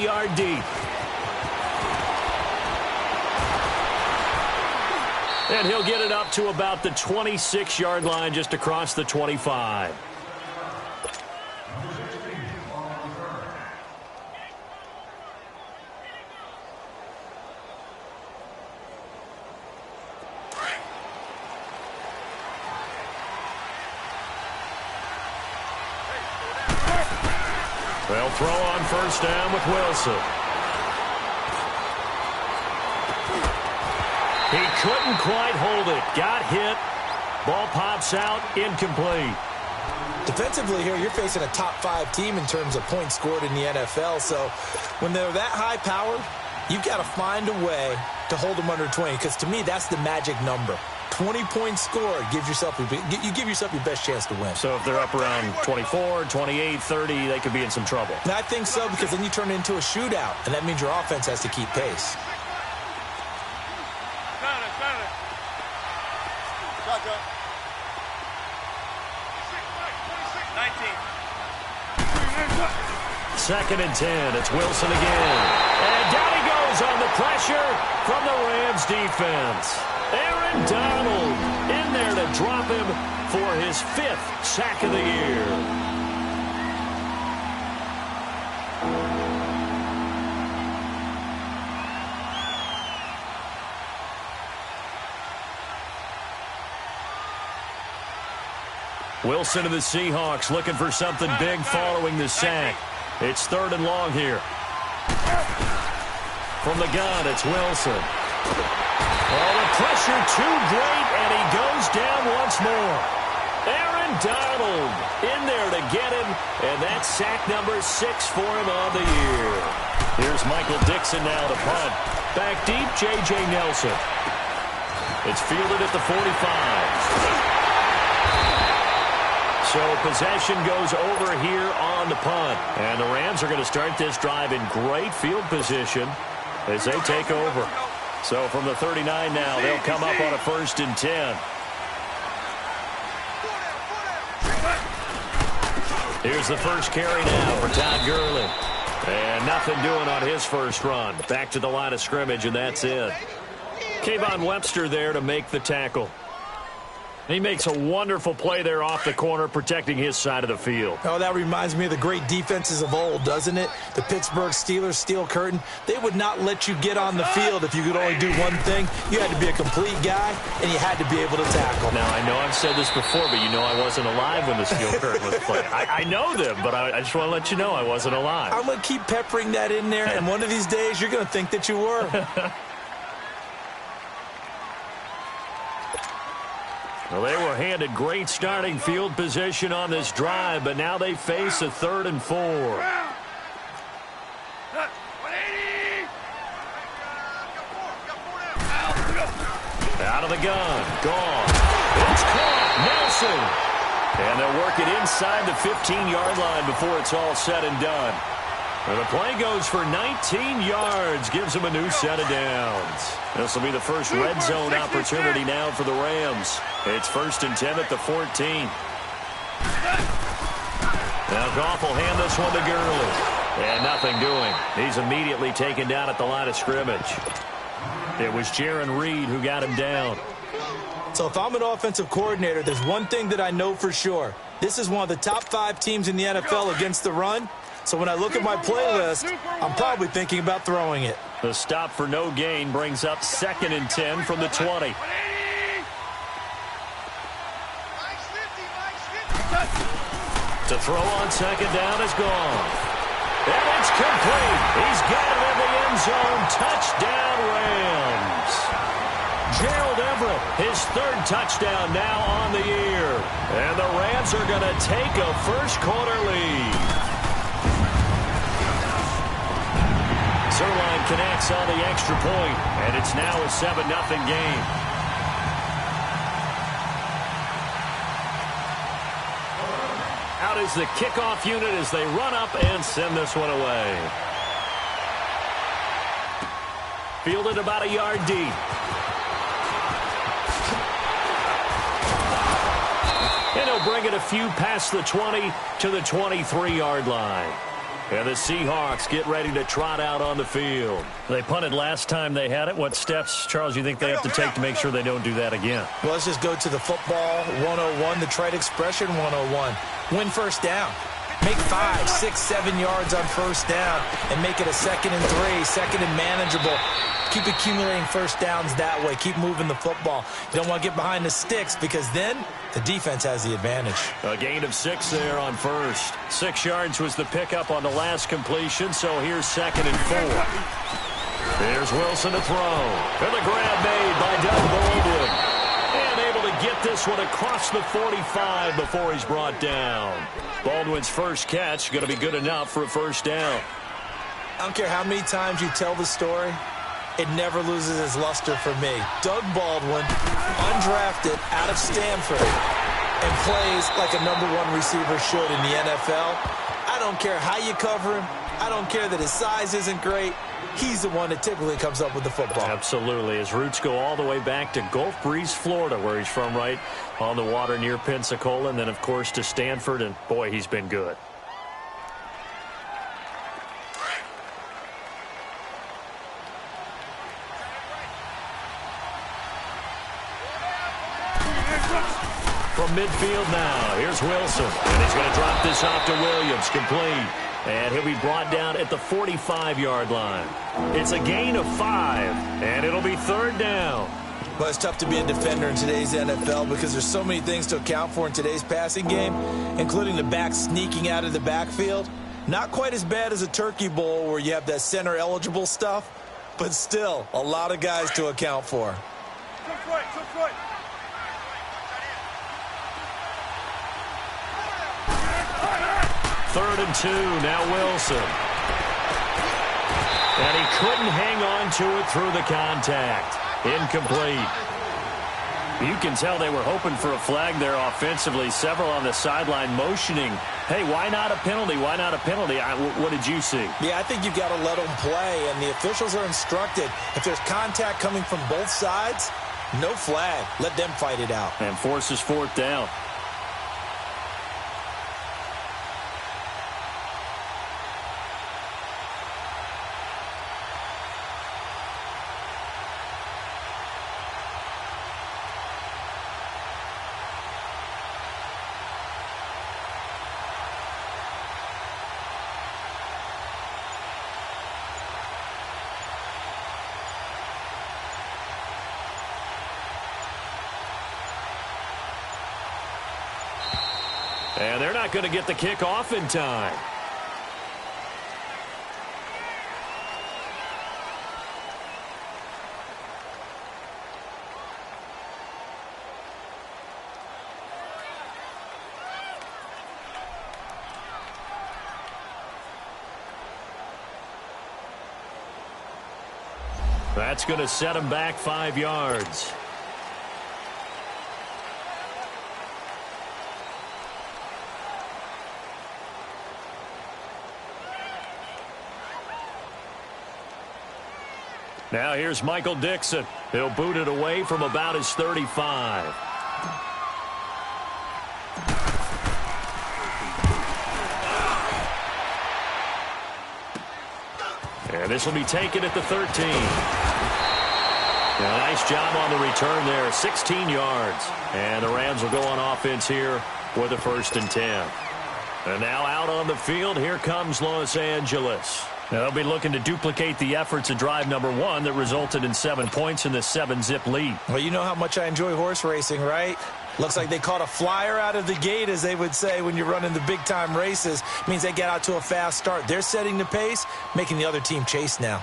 yard deep. And he'll get it up to about the 26-yard line, just across the 25. They'll throw on first down with Wilson. He couldn't quite hold it. Got hit. Ball pops out. Incomplete. Defensively here, you're facing a top-5 team in terms of points scored in the NFL. So when they're that high powered, you've got to find a way to hold them under 20. Because to me, that's the magic number. 20 points scored gives yourself you give yourself your best chance to win. So if they're up around 24, 28, 30, they could be in some trouble. And I think so, because then you turn it into a shootout, and that means your offense has to keep pace. Second and 10. It's Wilson again. And down he goes on the pressure from the Rams defense. Aaron Donald in there to drop him for his 5th sack of the year. Wilson and the Seahawks looking for something big following the sack. It's 3rd and long here. From the gun, it's Wilson. Oh, the pressure too great, and he goes down once more. Aaron Donald in there to get him, and that's sack number 6 for him on the year. Here's Michael Dixon now to punt. Back deep, J.J. Nelson. It's fielded at the 45. So possession goes over here on the punt. And the Rams are going to start this drive in great field position as they take over. So from the 39 now, they'll come up on a 1st and 10. Here's the first carry now for Todd Gurley. And nothing doing on his first run. Back to the line of scrimmage, and that's it. Kayvon Webster there to make the tackle. He makes a wonderful play there off the corner, protecting his side of the field. Oh, that reminds me of the great defenses of old, doesn't it? The Pittsburgh Steelers steel curtain. They would not let you get on the field if you could only do one thing. You had to be a complete guy, and you had to be able to tackle. Now, I know I've said this before, but you know I wasn't alive when the steel curtain was played. I know them, but I just want to let you know I wasn't alive. I'm going to keep peppering that in there, and one of these days you're going to think that you were. Well, they were handed great starting field position on this drive, but now they face a 3rd and 4. Out of the gun. Gone. It's caught. Nelson. And they'll work it inside the 15-yard line before it's all said and done. And the play goes for 19 yards, gives them a new set of downs. This will be the first red zone opportunity now for the Rams. It's 1st and 10 at the 14. Now Goff will hand this one to Gurley. And nothing doing. He's immediately taken down at the line of scrimmage. It was Jaron Reed who got him down. So if I'm an offensive coordinator, there's one thing that I know for sure. This is one of the top 5 teams in the NFL against the run. So when I look at my playlist, I'm probably thinking about throwing it. The stop for no gain brings up 2nd and 10 from the 20. To throw on 2nd down is gone. And it's complete. He's got it in the end zone. Touchdown, Rams. Gerald Everett, his 3rd touchdown now on the year. And the Rams are going to take a first-quarter lead. Zerline connects on the extra point, and it's now a 7-0 game. Out is the kickoff unit as they run up and send this one away. Fielded about a yard deep. And he'll bring it a few past the 20 to the 23-yard line. And the Seahawks get ready to trot out on the field. They punted last time they had it. What steps, Charles, you think they have to take to make sure they don't do that again? Well, let's just go to the football 101, the trite expression 101. Win first down. Make 5, 6, 7 yards on first down and make it a 2nd and 3, 2nd and manageable. Keep accumulating first downs that way. Keep moving the football. You don't want to get behind the sticks because then the defense has the advantage. A gain of 6 there on first. 6 yards was the pickup on the last completion, so here's 2nd and 4. There's Wilson to throw. And the grab made by Doug Baldwin. And able to get this one across the 45 before he's brought down. Baldwin's first catch going to be good enough for a first down. I don't care how many times you tell the story, it never loses its luster for me. Doug Baldwin, undrafted out of Stanford, and plays like a #1 receiver should in the NFL. I don't care how you cover him. I don't care that his size isn't great. He's the one that typically comes up with the football. Absolutely. His roots go all the way back to Gulf Breeze, Florida, where he's from, right on the water near Pensacola, and then, of course, to Stanford, and, boy, he's been good. From midfield now, here's Wilson. And he's going to drop this off to Williams, complete. And he'll be brought down at the 45-yard line. It's a gain of 5, and it'll be 3rd down. Well, it's tough to be a defender in today's NFL because there's so many things to account for in today's passing game, including the back sneaking out of the backfield. Not quite as bad as a turkey bowl where you have that center-eligible stuff, but still a lot of guys to account for. 3rd and 2, now Wilson. And he couldn't hang on to it through the contact. Incomplete. You can tell they were hoping for a flag there offensively. Several on the sideline motioning, hey, why not a penalty? Why not a penalty? What did you see? Yeah, I think you've got to let them play, and the officials are instructed. If there's contact coming from both sides, no flag. Let them fight it out. And forces 4th down. And they're not going to get the kick off in time. That's going to set him back 5 yards. Now here's Michael Dixon. He'll boot it away from about his 35. And this will be taken at the 13. A nice job on the return there, 16 yards. And the Rams will go on offense here with a 1st and 10. And now out on the field, here comes Los Angeles. Now they'll be looking to duplicate the efforts of drive #1 that resulted in 7 points in the 7-zip lead. Well, you know how much I enjoy horse racing, right? Looks like they caught a flyer out of the gate, as they would say when you're running the big-time races. Means they get out to a fast start. They're setting the pace, making the other team chase now.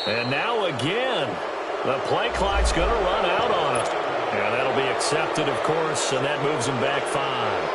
And now again, the play clock's going to run out on it. And that'll be accepted, of course, and that moves them back 5.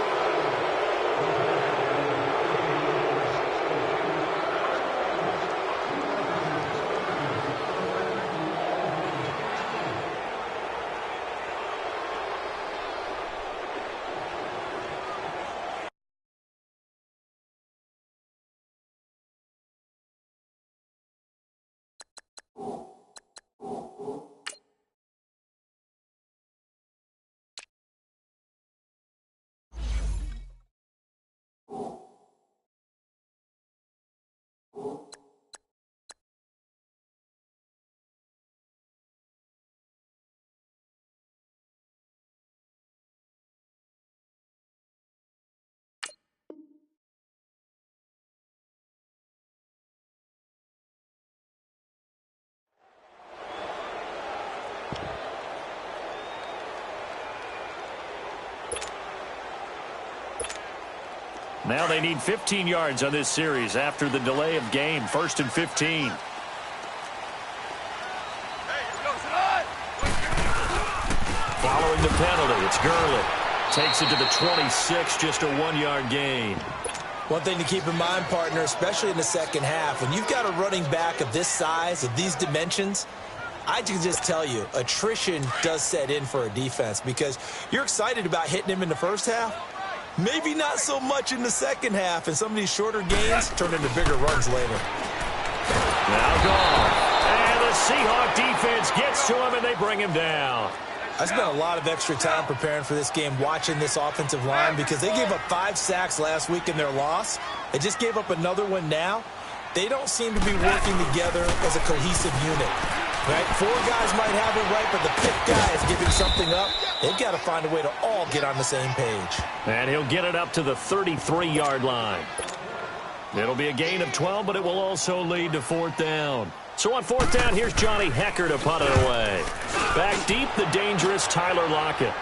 Now they need 15 yards on this series after the delay of game. 1st and 15. Following the penalty, it's Gurley. Takes it to the 26, just a 1-yard gain. One thing to keep in mind, partner, especially in the second half, when you've got a running back of this size, of these dimensions, I can just tell you, attrition does set in for a defense because you're excited about hitting him in the first half. Maybe not so much in the second half, and some of these shorter gains turn into bigger runs later. Now gone. And the Seahawks defense gets to him, and they bring him down. I spent a lot of extra time preparing for this game watching this offensive line because they gave up 5 sacks last week in their loss. They just gave up another one now. They don't seem to be working together as a cohesive unit. Right? 4 guys might have it right, but the 5th guy is giving something up. They've got to find a way to all get on the same page. And he'll get it up to the 33-yard line. It'll be a gain of 12, but it will also lead to 4th down. So on 4th down, here's Johnny Hecker to punt it away. Back deep, the dangerous Tyler Lockett.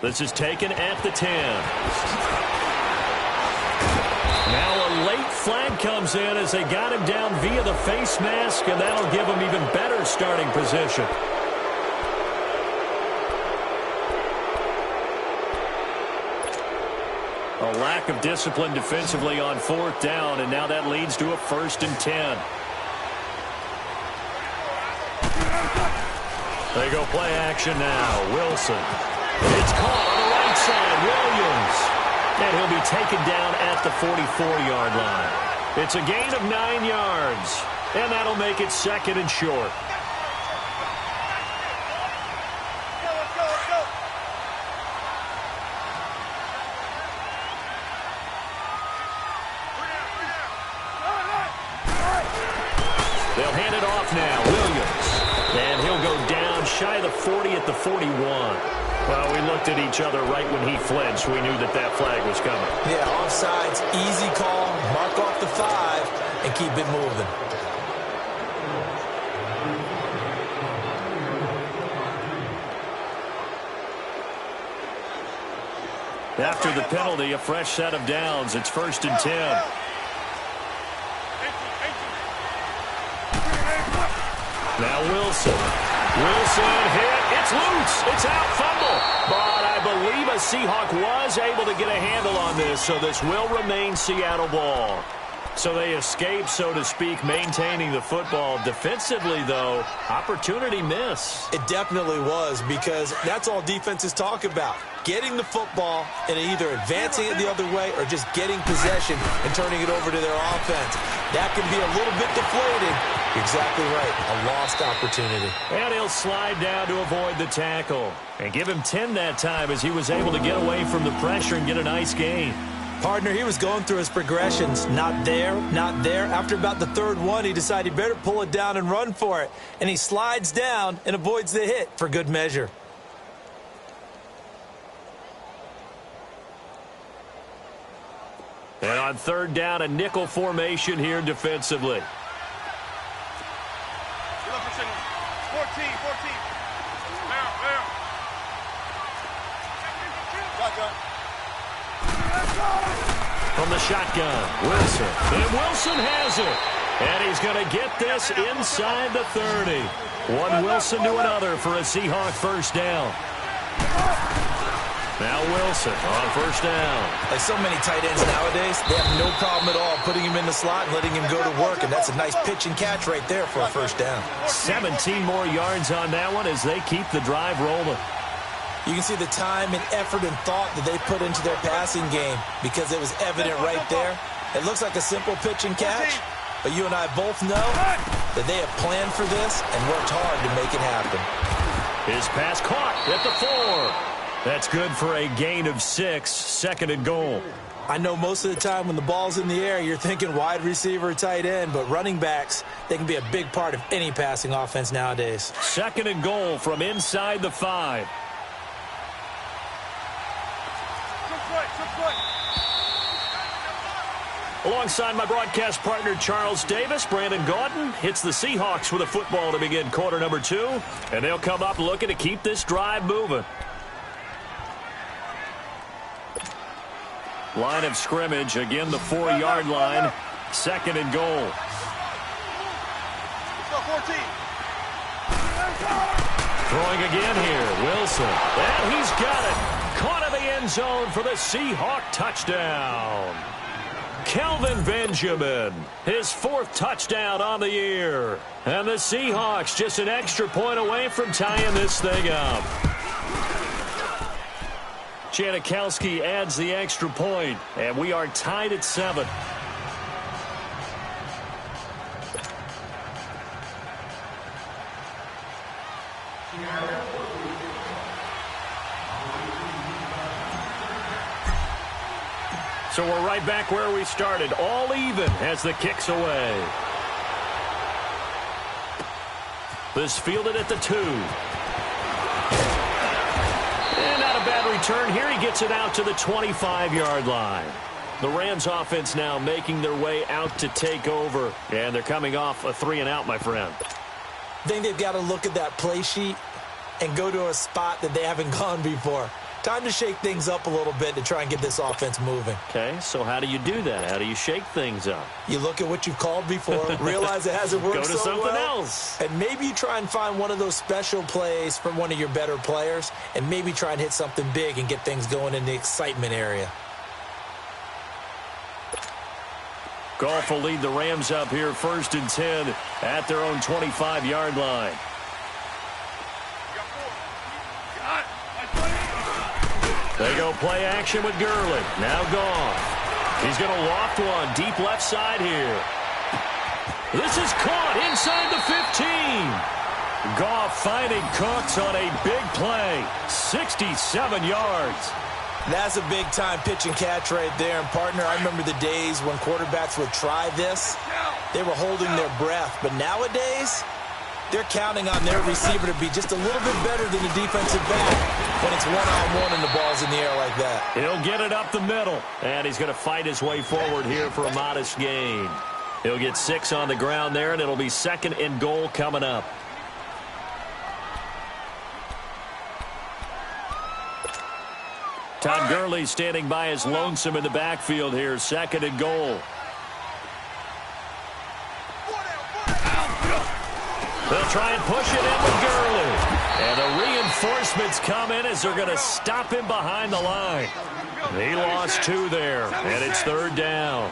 This is taken at the 10. Now a late flag comes in as they got him down via the face mask, and that'll give him even better starting position. A lack of discipline defensively on 4th down, and now that leads to a 1st and 10. They go play action now. Wilson. It's caught on the right side. Williams. And he'll be taken down at the 44-yard line. It's a gain of 9 yards, and that'll make it 2nd and short. They'll hand it off now. Williams. And he'll go down shy of the 40 at the 41. Well, we looked at each other right when he flinched. We knew that that flag was coming. Yeah, offsides, easy call. Mark off the 5 and keep it moving. After the penalty, a fresh set of downs. It's 1st and 10. Now Wilson. Wilson hit. It's loose. It's out. Fumble. But I believe a Seahawk was able to get a handle on this, so this will remain Seattle ball. So they escape, so to speak, maintaining the football. Defensively, though, opportunity miss. It definitely was, because that's all defenses talk about. Getting the football and either advancing it the other way or just getting possession and turning it over to their offense. That can be a little bit deflating. Exactly right. A lost opportunity. And he'll slide down to avoid the tackle. And give him 10 that time as he was able to get away from the pressure and get a nice gain. Partner, he was going through his progressions. Not there, not there. After about the 3rd one, he decided he better pull it down and run for it. And he slides down and avoids the hit for good measure. And on 3rd down, a nickel formation here defensively. 14. From the shotgun, Wilson. And Wilson has it. And he's going to get this inside the 30. One Wilson to another for a Seahawk 1st down. Now Wilson on 1st down. Like so many tight ends nowadays, they have no problem at all putting him in the slot and letting him go to work, and that's a nice pitch and catch right there for a 1st down. 17 more yards on that one as they keep the drive rolling. You can see the time and effort and thought that they put into their passing game because it was evident right there. It looks like a simple pitch and catch, but you and I both know that they have planned for this and worked hard to make it happen. His pass caught at the 4. That's good for a gain of 6, 2nd and goal. I know most of the time when the ball's in the air, you're thinking wide receiver, tight end, but running backs, they can be a big part of any passing offense nowadays. 2nd and goal from inside the 5. Alongside my broadcast partner, Charles Davis, Brandon Gaudin hits the Seahawks with a football to begin quarter number 2. And they'll come up looking to keep this drive moving. Line of scrimmage, again the 4-yard line. 2nd and goal. Throwing again here, Wilson. And he's got it. Caught in the end zone for the Seahawk touchdown. Kelvin Benjamin, his 4th touchdown on the year. And the Seahawks just an extra point away from tying this thing up. Janikowski adds the extra point, and we are tied at 7. So we're right back where we started, all even as the kick's away. This fielded at the 2. And not a bad return here. He gets it out to the 25-yard line. The Rams offense now making their way out to take over. And they're coming off a 3-and-out, my friend. I think they've got to look at that play sheet and go to a spot that they haven't gone before. Time to shake things up a little bit to try and get this offense moving. Okay, so how do you do that? How do you shake things up? You look at what you've called before, realize it hasn't worked Go to so something well, else. and maybe you try and find one of those special plays from one of your better players, and maybe try and hit something big and get things going in the excitement area. Goff will lead the Rams up here 1st and 10 at their own 25-yard line. They go play action with Gurley. Now Goff. He's going to loft one deep left side here. This is caught inside the 15. Goff finding Cooks on a big play. 67 yards. That's a big-time pitch and catch right there. And, partner, I remember the days when quarterbacks would try this. They were holding their breath. But nowadays, they're counting on their receiver to be just a little bit better than the defensive back when it's one-on-one and the ball's in the air like that. He'll get it up the middle. And he's going to fight his way forward here for a modest gain. He'll get 6 on the ground there, and it'll be 2nd and goal coming up. Todd Gurley standing by his lonesome in the backfield here. 2nd and goal. They'll try and push it in with Gurley. And the reinforcements come in as they're going to stop him behind the line. He lost 2 there, and it's 3rd down.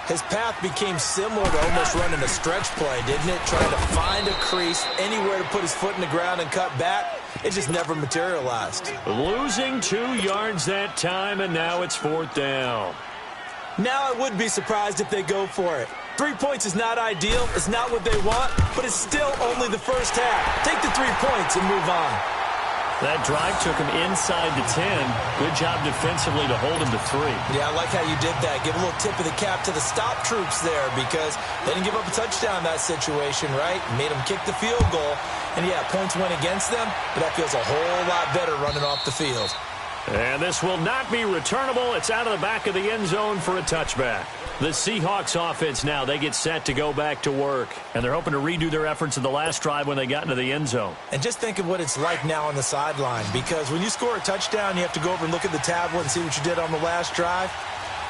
His path became similar to almost running a stretch play, didn't it? Trying to find a crease, anywhere to put his foot in the ground and cut back. It just never materialized. Losing 2 yards that time, and now it's 4th down. Now I would be surprised if they go for it. 3 points is not ideal. It's not what they want, but it's still only the first half. Take the 3 points and move on. That drive took him inside the 10. Good job defensively to hold him to 3. Yeah, I like how you did that. Give a little tip of the cap to the stop troops there because they didn't give up a touchdown in that situation, right? Made them kick the field goal. And, yeah, points went against them, but that feels a whole lot better running off the field. And this will not be returnable. It's out of the back of the end zone for a touchback. The Seahawks offense now, they get set to go back to work. And they're hoping to redo their efforts in the last drive when they got into the end zone. And just think of what it's like now on the sideline. Because when you score a touchdown, you have to go over and look at the tablet and see what you did on the last drive.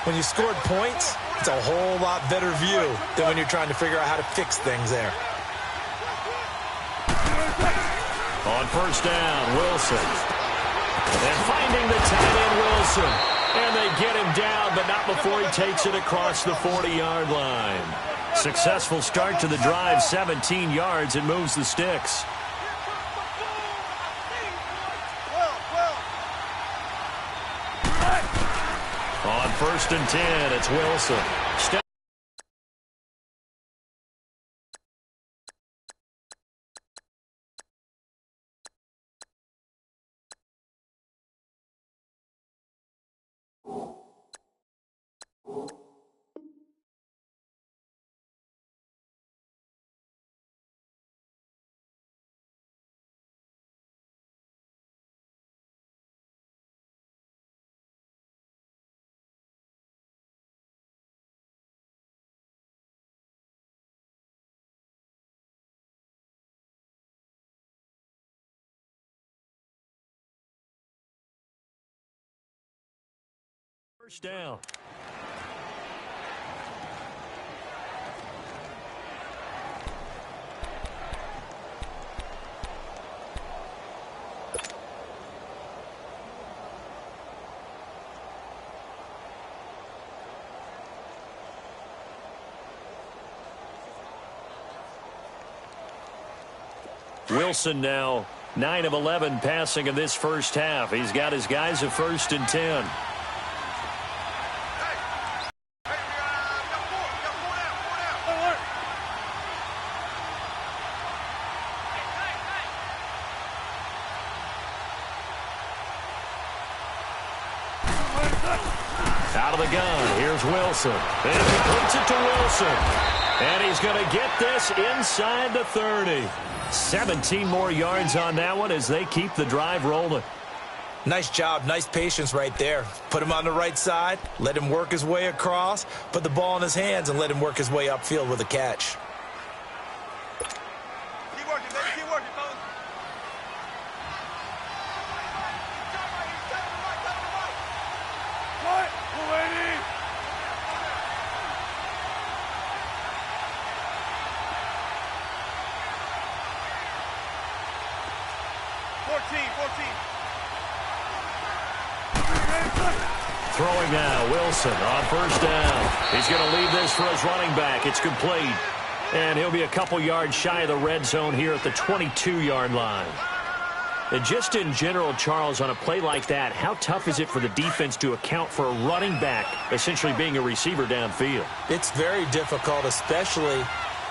When you scored points, it's a whole lot better view than when you're trying to figure out how to fix things there. On 1st down, Wilson. And finding the tight end, Wilson. And they get him down, but not before he takes it across the 40-yard line. Successful start to the drive, 17 yards, and moves the sticks. On 1st and 10, it's Wilson. First down. Wilson now 9 of 11 passing in this first half. He's got his guys at 1st and 10. Out of the gun, here's Wilson. And he puts it to Wilson. And he's going to get this inside the 30. 17 more yards on that one as they keep the drive rolling. Nice job, nice patience right there. Put him on the right side, let him work his way across, put the ball in his hands, and let him work his way upfield with a catch. Keep working, baby, keep working, fellas. 14. Throwing now, Wilson on 1st down. He's going to leave this for his running back. It's complete. And he'll be a couple yards shy of the red zone here at the 22-yard line. And just in general, Charles, on a play like that, how tough is it for the defense to account for a running back essentially being a receiver downfield? It's very difficult, especially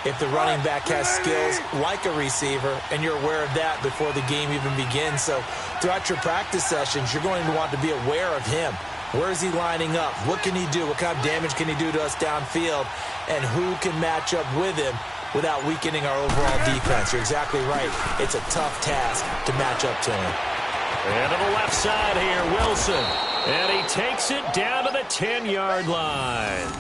if the running back has skills like a receiver, and you're aware of that before the game even begins. So throughout your practice sessions, you're going to want to be aware of him. Where is he lining up? What can he do? What kind of damage can he do to us downfield? And who can match up with him without weakening our overall defense? You're exactly right. It's a tough task to match up to him. And to the left side here, Wilson. And he takes it down to the 10-yard line.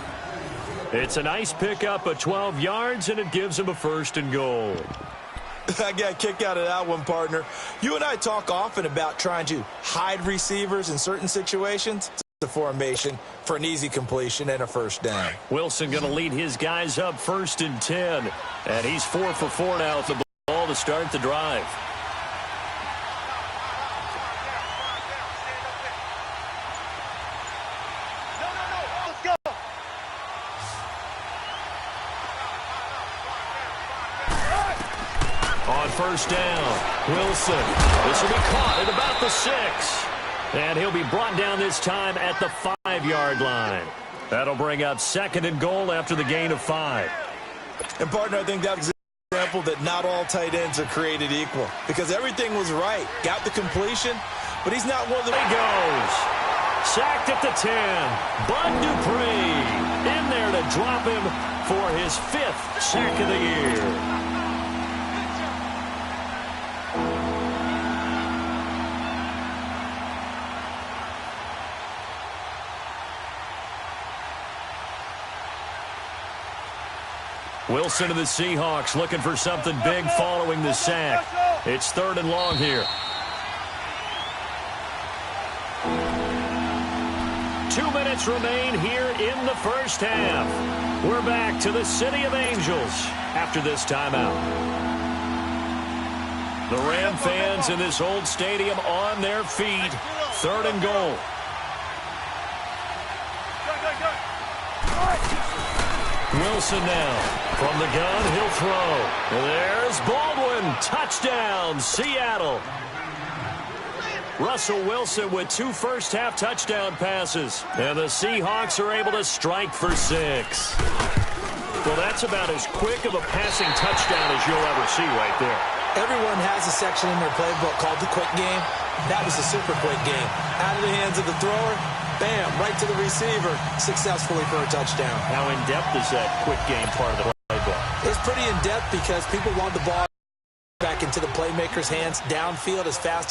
It's a nice pickup of 12 yards, and it gives him a 1st and goal. I got a kick out of that one, partner. You and I talk often about trying to hide receivers in certain situations. It's a formation for an easy completion and a 1st down. Wilson going to lead his guys up 1st and 10. And he's 4 for 4 now with the ball to start the drive. On 1st down, Wilson. This will be caught at about the 6. And he'll be brought down this time at the 5-yard line. That'll bring up 2nd and goal after the gain of 5. And, partner, I think that's an example that not all tight ends are created equal. Because everything was right. Got the completion, but he's not one of the... He goes. Sacked at the 10. Bud Dupree in there to drop him for his 5th sack of the year. Wilson of the Seahawks looking for something big following the sack. It's 3rd and long here. 2 minutes remain here in the first half. We're back to the City of Angels after this timeout. The Ram fans in this old stadium on their feet. 3rd and goal. Wilson now. From the gun, he'll throw. There's Baldwin. Touchdown, Seattle. Russell Wilson with 2 first-half touchdown passes. And the Seahawks are able to strike for 6. Well, that's about as quick of a passing touchdown as you'll ever see right there. Everyone has a section in their playbook called the quick game. That was a super quick game. Out of the hands of the thrower, bam, right to the receiver, successfully for a touchdown. How in-depth is that quick game part of the playbook? It's pretty in-depth because people want the ball back into the playmaker's hands downfield as fast